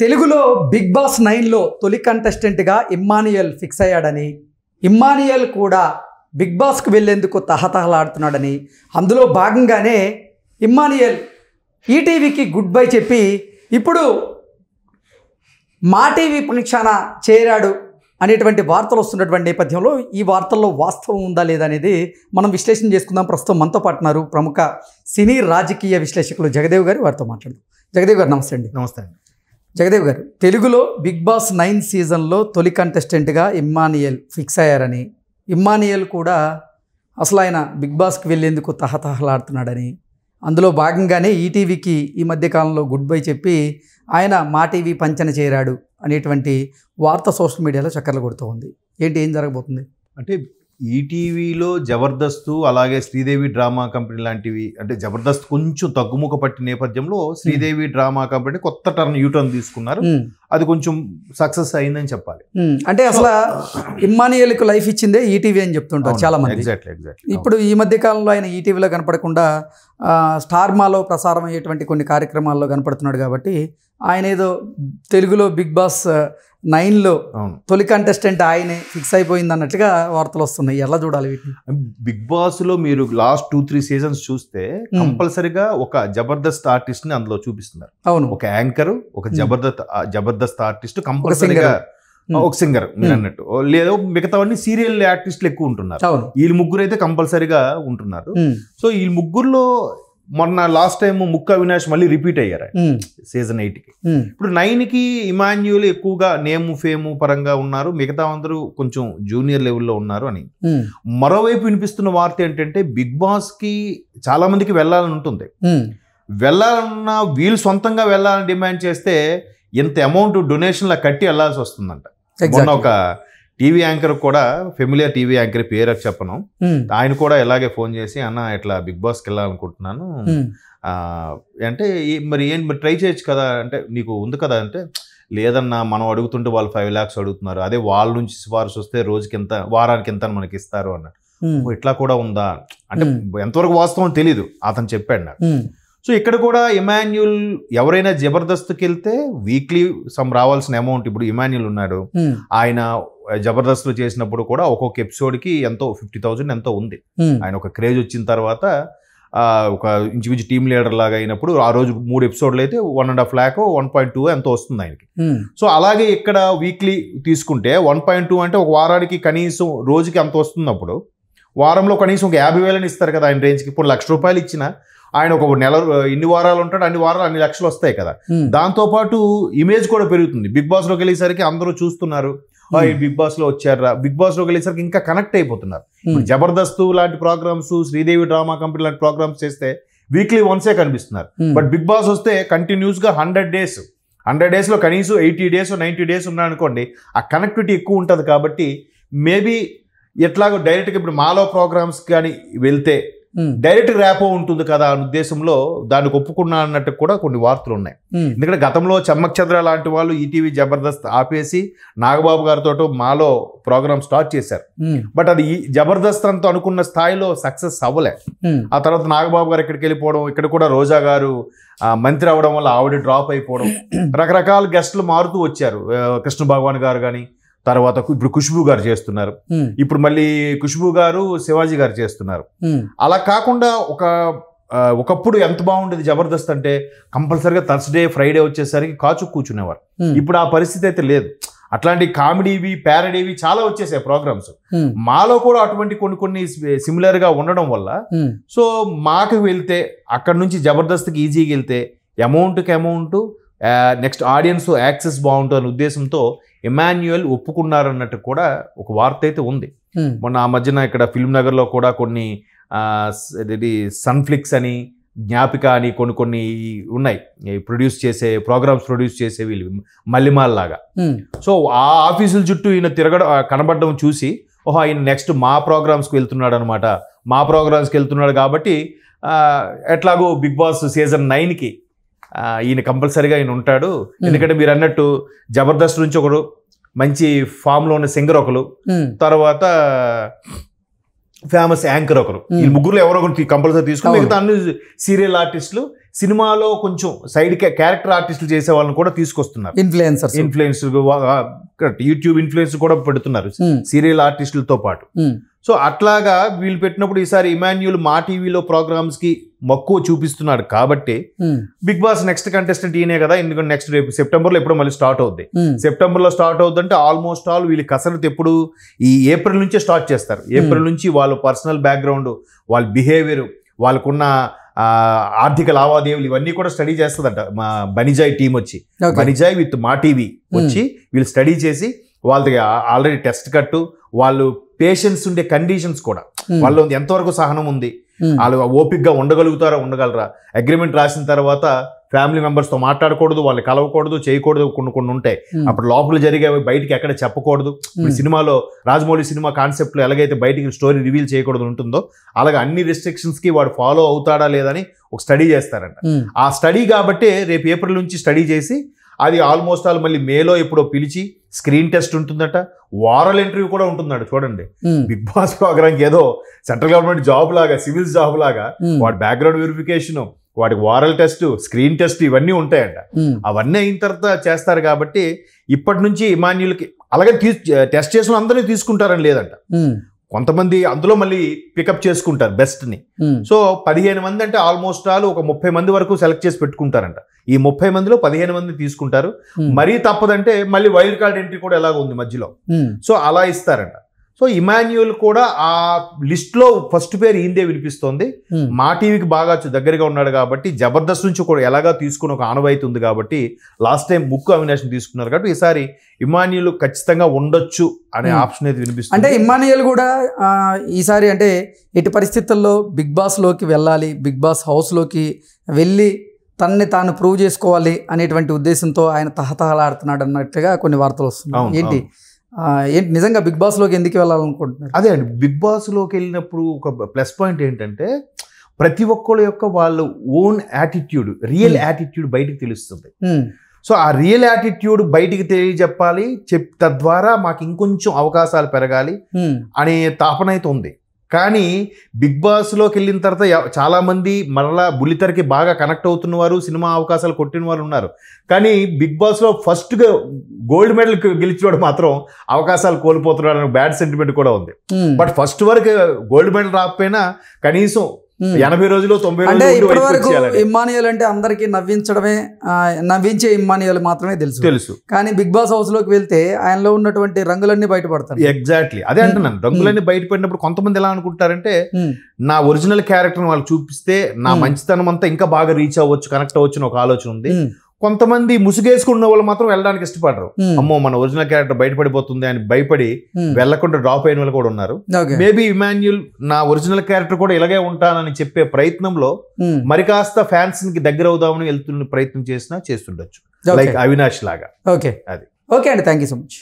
తెలుగులో big boss 9లో తొలి కంటెస్టెంట్గా Immanuel fix అయ్యాడని, ఇమ్మాన్యుయల్ కూడా బిగ్ బాస్కు వెళ్ళేందుకు తహతహలాడుతున్నాడని, అందులో భాగంగానే ఇమ్మాన్యుయల్ ఈటీవీకి గుడ్ బై చెప్పి ఇప్పుడు మా టీవీ పక్షాన చేరాడు అనేటువంటి వార్తలు వస్తున్నటువంటి నేపథ్యంలో ఈ వార్తల్లో వాస్తవం ఉందా లేదా అనేది మనం విశ్లేషణ చేసుకుందాం. ప్రస్తుతం మనతో పాటున్నారు ప్రముఖ సినీ రాజకీయ విశ్లేషకులు జగదేవ్ గారు. వారితో మాట్లాడదాం. జగదేవ్ గారు నమస్తే అండి. నమస్తే అండి. జగదేవ్ గారు, తెలుగులో బిగ్ బాస్ 9 సీజన్లో తొలి కంటెస్టెంట్గా ఇమ్మాన్యుయల్ ఫిక్స్ అయ్యారని, ఇమ్మాన్యుయల్ కూడా అసలు ఆయన బిగ్ బాస్కి వెళ్ళేందుకు తహతహలాడుతున్నాడని, అందులో భాగంగానే ఈటీవీకి ఈ మధ్యకాలంలో గుడ్ బై చెప్పి ఆయన మా టీవీ పంచన చేరాడు అనేటువంటి వార్త సోషల్ మీడియాలో చక్కర్లు కొడుతూ ఉంది. ఏంటి, ఏం జరగబోతుంది? అంటే ఈటీవీలో జబర్దస్త్, అలాగే శ్రీదేవి డ్రామా కంపెనీ లాంటివి, అంటే జబర్దస్త్ కొంచెం తగ్గుముఖ పట్టిన నేపథ్యంలో శ్రీదేవి డ్రామా కంపెనీ కొత్త యూటర్న్ తీసుకున్నారు. అది కొంచెం సక్సెస్ అయిందని చెప్పాలి. అంటే అసలు ఇమ్మాన్యుయల్కి లైఫ్ ఇచ్చిందే ఈటీవీ అని చెప్తుంటారు చాలా మంది. ఎగ్జాక్ట్లీ. ఇప్పుడు ఈ మధ్య కాలంలో ఆయన ఈటీవీలో కనపడకుండా స్టార్ మాలో ప్రసారం అయ్యేటువంటి కొన్ని కార్యక్రమాల్లో కనపడుతున్నాడు. కాబట్టి ఆయన ఏదో తెలుగులో బిగ్ బాస్ 9లో తొలి కంటెస్టెంట్ ఆయనే ఫిక్స్ అయిపోయింది అన్నట్లుగా వార్తలు వస్తున్నాయి. ఎలా చూడాలి వీటిని? బిగ్ బాస్ లో మీరు లాస్ట్ 2-3 సీజన్స్ చూస్తే కంపల్సరిగా ఒక జబర్దస్త్ ఆర్టిస్ట్ ని అందులో చూపిస్తున్నారు. అవును, ఒక యాంకర్, ఒక జబర్దస్త్ ఆర్టిస్ట్, కంపల్సరిగా ఒక సింగర్ మీరు అన్నట్టు, లేదా మిగతావన్నీ సీరియల్ ఆర్టిస్టులు ఎక్కువ ఉంటున్నారు. వీళ్ళు ముగ్గురు అయితే కంపల్సరిగా ఉంటున్నారు. సో ఈ ముగ్గురులో మొన్న లాస్ట్ టైం ముక్క అవినాష్ మళ్ళీ రిపీట్ అయ్యారు సీజన్ 8కి. ఇప్పుడు 9కి ఇమాన్యుయల్ ఎక్కువగా నేము ఫేము పరంగా ఉన్నారు, మిగతా అందరూ కొంచెం జూనియర్ లెవెల్లో ఉన్నారు అని. మరోవైపు వినిపిస్తున్న వార్త ఏంటంటే బిగ్ బాస్ కి చాలా మందికి వెళ్ళాలని ఉంటుంది. వెళ్ళాలన్నా వీళ్ళు సొంతంగా వెళ్ళాలని డిమాండ్ చేస్తే ఇంత అమౌంట్ డొనేషన్లా కట్టి వెళ్లాల్సి వస్తుందంట. మొన్న ఒక టీవీ యాంకర్ కూడా, ఫెమిలియర్ టీవీ యాంకర్ పేరు చెప్పను, ఆయన కూడా ఇలాగే ఫోన్ చేసి అన్న ఇట్లా బిగ్ బాస్కి వెళ్ళాలనుకుంటున్నాను అంటే, మరి ఏంటి ట్రై చేయొచ్చు కదా అంటే, నీకు ఉంది కదా అంటే, లేదన్నా మనం అడుగుతుంటే వాళ్ళు 5 lakhs అడుగుతున్నారు, అదే వాళ్ళ నుంచి సిఫార్సు వస్తే రోజుకి ఎంత, వారానికి ఎంత మనకి ఇస్తారు అన్నట్టు. ఇట్లా కూడా ఉందా అంటే ఎంతవరకు వాస్తవం తెలీదు, అతను చెప్పాడు నాకు. సో ఇక్కడ కూడా ఇమాన్యుయల్ ఎవరైనా జబర్దస్త్కి వెళ్తే వీక్లీ సమ్ రావాల్సిన అమౌంట్, ఇప్పుడు ఇమాన్యుయల్ ఉన్నాడు, ఆయన జబర్దస్త్ చేసినప్పుడు కూడా ఒక్కొక్క ఎపిసోడ్కి ఎంతో 50,000 ఎంతో ఉంది. ఆయన ఒక క్రేజ్ వచ్చిన తర్వాత ఒక ఇంచుమించు టీమ్ లీడర్ లాగా అయినప్పుడు ఆ రోజు 3 ఎపిసోడ్లు అయితే 1.5 lakh 1.2 ఎంతో వస్తుంది ఆయనకి. సో అలాగే ఇక్కడ వీక్లీ తీసుకుంటే 1.2 అంటే ఒక వారానికి కనీసం రోజుకి అంత వస్తున్నప్పుడు వారంలో కనీసం ఒక 50,000 ఇస్తారు కదా ఆయన రేంజ్కి. ఇప్పుడు ₹1,00,000 ఇచ్చిన ఆయన ఒక నెల ఎన్ని వారాలు ఉంటాడు, అన్ని వారాలు అన్ని లక్షలు వస్తాయి కదా. దాంతోపాటు ఇమేజ్ కూడా పెరుగుతుంది. బిగ్ బాస్ లోకి వెళ్ళేసరికి అందరూ చూస్తున్నారు, బిగ్ బాస్ లో వచ్చారా, బిగ్ బాస్ లోకి వెళ్ళేసరికి ఇంకా కనెక్ట్ అయిపోతున్నారు. జబర్దస్త్ లాంటి ప్రోగ్రామ్స్, శ్రీదేవి డ్రామా కంపెనీ లాంటి ప్రోగ్రామ్స్ చేస్తే వీక్లీ వన్సే కనిపిస్తున్నారు. బట్ బిగ్ బాస్ వస్తే కంటిన్యూస్ గా 100 days లో కనీసం 80 days 90 days ఉన్నాయనుకోండి, ఆ కనెక్టివిటీ ఎక్కువ ఉంటుంది. కాబట్టి మేబీ ఎట్లాగో డైరెక్ట్గా ఇప్పుడు మాలో ప్రోగ్రామ్స్ కానీ వెళ్తే డైరెక్ట్ ర్యాపో ఉంటుంది కదా అనే ఉద్దేశంలో దానికి ఒప్పుకున్నా అన్నట్టు కూడా కొన్ని వార్తలు ఉన్నాయి. ఎందుకంటే గతంలో చమ్మక్ చంద్ర లాంటి వాళ్ళు ఈటీవీ జబర్దస్త్ ఆపేసి నాగబాబు గారితో మాలో ప్రోగ్రామ్ స్టార్ట్ చేశారు. బట్ అది జబర్దస్త్ అంతా అనుకున్న స్థాయిలో సక్సెస్ అవ్వలే. ఆ తర్వాత నాగబాబు గారు ఇక్కడికి వెళ్ళిపోవడం, ఇక్కడ కూడా రోజా గారు మంత్రి అవడం వల్ల ఆవిడ డ్రాప్ అయిపోవడం, రకరకాల గెస్టులు మారుతూ వచ్చారు. కృష్ణ భగవాన్ గారు కానీ, తర్వాత ఇప్పుడు ఖుష్బూ గారు చేస్తున్నారు, ఇప్పుడు మళ్ళీ ఖుష్బూ గారు శివాజీ గారు చేస్తున్నారు. అలా కాకుండా ఒకప్పుడు ఎంత బాగుండేది జబర్దస్త్ అంటే, కంపల్సరిగా థర్స్డే ఫ్రైడే వచ్చేసరికి కాచు కూర్చునేవారు. ఇప్పుడు ఆ పరిస్థితి అయితే లేదు. అట్లాంటి కామెడీవి ప్యారడీవి చాలా వచ్చేసాయి ప్రోగ్రామ్స్. మాలో కూడా అటువంటి కొన్ని సిమిలర్ గా ఉండడం వల్ల సో మాకు వెళ్తే అక్కడ నుంచి జబర్దస్త్కి ఈజీగా వెళ్తే అమౌంట్కి అమౌంట్, నెక్స్ట్ ఆడియన్స్ యాక్సెస్ బాగుంటుంది అనే ఉద్దేశంతో ఇమాన్యుయల్ ఒప్పుకున్నారన్నట్టు కూడా ఒక వార్త అయితే ఉంది. మొన్న ఆ మధ్యన ఇక్కడ ఫిల్మ్ నగర్లో కూడా కొన్ని సన్ఫ్లిక్స్ అని, జ్ఞాపిక అని కొన్ని ఉన్నాయి ప్రోగ్రామ్స్ ప్రొడ్యూస్ చేసే వీళ్ళు మల్లిమాల్ లాగా. సో ఆ ఆఫీసుల చుట్టూ ఈయన కనబడడం చూసి, ఓహో ఈయన నెక్స్ట్ మా ప్రోగ్రామ్స్కి వెళ్తున్నాడు అనమాట, మా ప్రోగ్రామ్స్కి వెళ్తున్నాడు కాబట్టి ఎట్లాగో బిగ్ బాస్ సీజన్ 9కి ఈయన కంపల్సరీగా ఈయన ఉంటాడు. ఎందుకంటే మీరు అన్నట్టు జబర్దస్త్ నుంచి ఒకడు, మంచి ఫామ్లో ఉన్న సింగర్ ఒకరు, తర్వాత ఫేమస్ యాంకర్ ఒకరు, ఈ ముగ్గురు ఎవరో ఒకరు కంపల్సరీ తీసుకుని మిగతా అన్ని సీరియల్ ఆర్టిస్టులు, సినిమాలో కొంచెం సైడ్ క్యారెక్టర్ ఆర్టిస్టులు చేసే వాళ్ళని కూడా తీసుకొస్తున్నారు. ఇన్ఫ్లుయెన్స్ యూట్యూబ్ ఇన్ఫ్లుయెన్స్ కూడా పెడుతున్నారు సీరియల్ ఆర్టిస్టులతో పాటు. సో అట్లాగా వీళ్ళు పెట్టినప్పుడు ఈసారి ఇమాన్యుల్ మా టీవీలో ప్రోగ్రామ్స్ కి మక్కువ చూపిస్తున్నాడు కాబట్టి బిగ్ బాస్ నెక్స్ట్ కంటెస్టెంట్ ఈయనే కదా, ఎందుకంటే నెక్స్ట్ రేపు సెప్టెంబర్ లో ఎప్పుడో మళ్ళీ స్టార్ట్ అవుద్ది. సెప్టెంబర్ లో స్టార్ట్ అవుద్ది అంటే ఆల్మోస్ట్ ఆల్ వీళ్ళు కసరత్ ఎప్పుడు ఈ ఏప్రిల్ నుంచే స్టార్ట్ చేస్తారు. ఏప్రిల్ నుంచి వాళ్ళ పర్సనల్ బ్యాక్గ్రౌండ్, వాళ్ళ బిహేవియర్, వాళ్ళకున్న ఆర్థిక లావాదేవీలు ఇవన్నీ కూడా స్టడీ చేస్తుందంట మా బనిజాయ్ టీం వచ్చి. బనిజాయ్ విత్ మా టీవీ వచ్చి వీళ్ళు స్టడీ చేసి వాళ్ళకి ఆల్రెడీ టెస్ట్ కట్టు, వాళ్ళు పేషెన్స్ ఉండే కండిషన్స్ కూడా, వాళ్ళు ఎంతవరకు సహనం ఉంది, వాళ్ళు ఓపిక్గా ఉండగలరా, అగ్రిమెంట్ రాసిన తర్వాత ఫ్యామిలీ మెంబర్స్ తో మాట్లాడకూడదు, వాళ్ళు కలవకూడదు, చేయకూడదు, కొన్ని ఉంటాయి. అప్పుడు లోపల జరిగేవి బయటికి ఎక్కడ చెప్పకూడదు. సినిమాలో రాజమౌళి సినిమా కాన్సెప్ట్ లో ఎలాగైతే బయటికి స్టోరీ రివీల్ చేయకూడదు ఉంటుందో అలాగే అన్ని రెస్ట్రిక్షన్స్ కి వాడు ఫాలో అవుతాడా లేదని ఒక స్టడీ చేస్తారంట. ఆ స్టడీ కాబట్టి రేపు ఏప్రిల్ నుంచి స్టడీ చేసి అది ఆల్మోస్ట్ ఆల్ మళ్ళీ మేలో ఎప్పుడో పిలిచి స్క్రీన్ టెస్ట్ ఉంటుందట, వారల్ ఇంటర్వ్యూ కూడా ఉంటుందట. చూడండి, బిగ్ బాస్ ప్రోగ్రామ్ ఏదో సెంట్రల్ గవర్నమెంట్ జాబ్ లాగా, సివిల్ జాబ్ లాగా వాడి బ్యాక్గ్రౌండ్ వెరిఫికేషన్, వాడికి వారల్ టెస్ట్, స్క్రీన్ టెస్ట్ ఇవన్నీ ఉంటాయంట. అవన్నీ అయిన తర్వాత చేస్తారు కాబట్టి ఇప్పటి నుంచి ఇమాన్యుల్కి అలాగే టెస్ట్ చేసిన అందరినీ తీసుకుంటారని లేదంట. కొంతమంది అందులో మళ్ళీ పికప్ చేసుకుంటారు బెస్ట్ ని. సో 15 మంది అంటే ఆల్మోస్ట్ ఆల్ ఒక 30 మంది వరకు సెలెక్ట్ చేసి పెట్టుకుంటారంట. ఈ 30 మందిలో 15 మంది తీసుకుంటారు. మరీ తప్పదంటే మళ్ళీ వైల్డ్ కార్డ్ ఎంట్రీ కూడా ఎలాగ ఉంది మధ్యలో, సో అలా ఇస్తారంట. సో ఇమాన్యుల్ కూడా ఆ లిస్ట్ లో ఫస్ట్ పేరు ఈందే వినిపిస్తోంది. మా టీవీకి బాగా దగ్గరగా ఉన్నాడు కాబట్టి, జబర్దస్త్ నుంచి కూడా ఎలాగా తీసుకుని ఒక ఆనవాయితీ ఉంది కాబట్టి లాస్ట్ టైం ముక్కు అవినాష్ తీసుకున్నారు కాబట్టి ఈసారి ఇమాన్యుల్ ఖచ్చితంగా ఉండొచ్చు అనే ఆప్షన్ అయితే వినిపిస్తుంది. అంటే ఇమాన్యుల్ కూడా ఈసారి అంటే ఎట్టి పరిస్థితుల్లో బిగ్ బాస్ లోకి వెళ్ళాలి, బిగ్ బాస్ హౌస్ లోకి వెళ్ళి తనని తాను ప్రూవ్ చేసుకోవాలి అనేటువంటి ఉద్దేశంతో ఆయన తహతహలాడుతున్నాడు అన్నట్టుగా కొన్ని వార్తలు వస్తున్నాయి. ఏంటి నిజంగా బిగ్ బాస్ లోకి ఎందుకు వెళ్ళాలనుకుంటున్నారు? అదే అండి, బిగ్ బాస్ లోకి వెళ్ళినప్పుడు ఒక ప్లస్ పాయింట్ ఏంటంటే ప్రతి ఒక్కళ్ళ యొక్క వాళ్ళ ఓన్ యాటిట్యూడ్, రియల్ యాటిట్యూడ్ బయటికి తెలుస్తుంది. సో ఆ రియల్ యాటిట్యూడ్ బయటికి తెలియజెప్పాలి, తద్వారా మాకు ఇంకొంచెం అవకాశాలు పెరగాలి అనే తాపన అయితే ఉంది. కానీ బిగ్ బాస్ లోకి వెళ్ళిన తర్వాత చాలా మంది మరలా బుల్లితెరకి బాగా కనెక్ట్ అవుతున్న వారు, సినిమా అవకాశాలు కొట్టిన వారు ఉన్నారు. కానీ బిగ్ బాస్ లో ఫస్ట్ గా గోల్డ్ మెడల్ గెలిచినవాడు మాత్రం అవకాశాలు కోల్పోతున్నాడు అనే బ్యాడ్ సెంటిమెంట్ కూడా ఉంది. బట్ ఫస్ట్ వరకు గోల్డ్ మెడల్ రాకపోయినా కనీసం 80 రోజులు 90 రోజులు ఇమ్మాన్యుయల్ అంటే అందరికి నవ్వించే ఇమ్మాన్యుయల్ మాత్రమే తెలుసు. కానీ బిగ్ బాస్ హౌస్ లోకి వెళ్తే ఆయనలో ఉన్నటువంటి రంగులన్నీ బయటపడతాయి. ఎగ్జాక్ట్లీ అదే అంటున్నాను, రంగులన్నీ బయటపడినప్పుడు కొంతమంది ఎలా అనుకుంటారంటే నా ఒరిజినల్ క్యారెక్టర్ వాళ్ళు చూపిస్తే నా మంచితనం అంతా ఇంకా బాగా రీచ్ అవ్వచ్చు, కనెక్ట్ అవ్వచ్చు అని ఒక ఆలోచన ఉంది. కొంతమంది ముసుగేసుకున్న వాళ్ళు మాత్రం వెళ్ళడానికి ఇష్టపడరు. అమ్మో మన ఒరిజినల్ క్యారెక్టర్ బయటపడిపోతుంది అని భయపడి వెళ్లకుండా డ్రాప్ అయిన వాళ్ళు కూడా ఉన్నారు. మేబీ ఇమాన్యుల్ నా ఒరిజినల్ క్యారెక్టర్ కూడా ఇలాగే ఉంటానని చెప్పే ప్రయత్నంలో మరి కాస్త ఫ్యాన్స్ కి దగ్గర అవుదామని వెళ్తున్న ప్రయత్నం చేస్తుండొచ్చు, లైక్ అవినాష్ లాగా. ఓకే అండి, థ్యాంక్ యూ సో మచ్.